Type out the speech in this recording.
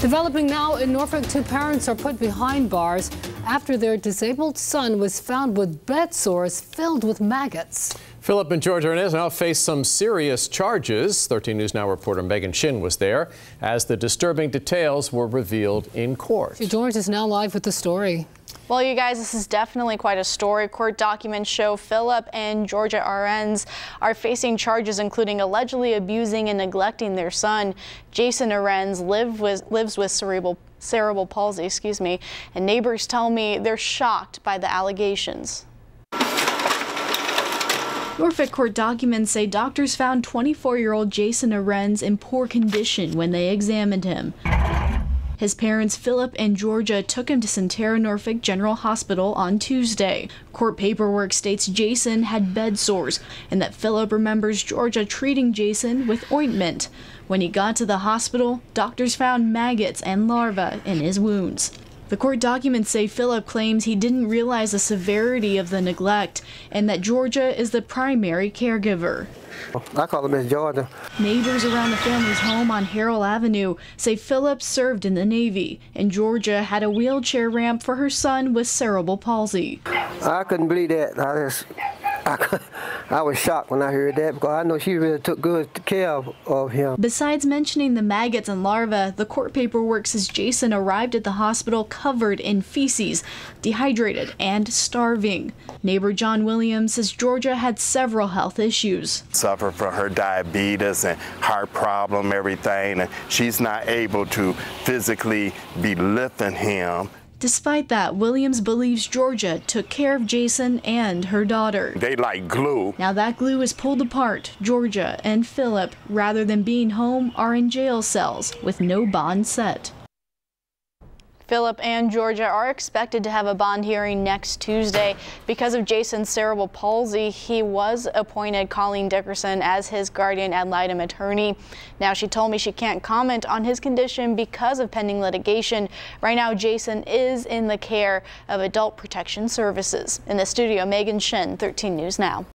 Developing now in Norfolk, two parents are put behind bars after their disabled son was found with bed sores filled with maggots. Philip and Georgia Inez now face some serious charges. 13 News Now reporter Megan Shin was there as the disturbing details were revealed in court. George is now live with the story. Well, you guys, this is definitely quite a story. Court documents show Philip and Georgia Arends are facing charges including allegedly abusing and neglecting their son. Jason Arends lives with cerebral palsy, and neighbors tell me they're shocked by the allegations. Norfolk court documents say doctors found 24-year-old Jason Arends in poor condition when they examined him. His parents, Philip and Georgia, took him to Centera Norfolk General Hospital on Tuesday. Court paperwork states Jason had bed sores and that Philip remembers Georgia treating Jason with ointment. When he got to the hospital, doctors found maggots and larvae in his wounds. The court documents say Philip claims he didn't realize the severity of the neglect and that Georgia is the primary caregiver. I call him Miss Georgia. Neighbors around the family's home on Harold Avenue say Philip served in the Navy and Georgia had a wheelchair ramp for her son with cerebral palsy. I couldn't believe that. I was shocked when I heard that because I know she really took good care of him. Besides mentioning the maggots and larvae, the court paperwork says Jason arrived at the hospital covered in feces, dehydrated and starving. Neighbor John Williams says Georgia had several health issues. Suffered from her diabetes and heart problem, everything, and she's not able to physically be lifting him. Despite that, Williams believes Georgia took care of Jason and her daughter. They like glue. Now that glue is pulled apart. Georgia and Philip, rather than being home, are in jail cells with no bond set. Philip and Georgia are expected to have a bond hearing next Tuesday. Because of Jason's cerebral palsy, he was appointed Colleen Dickerson as his guardian ad litem attorney. Now, she told me she can't comment on his condition because of pending litigation. Right now, Jason is in the care of Adult Protection Services. In the studio, Megan Shin, 13 News Now.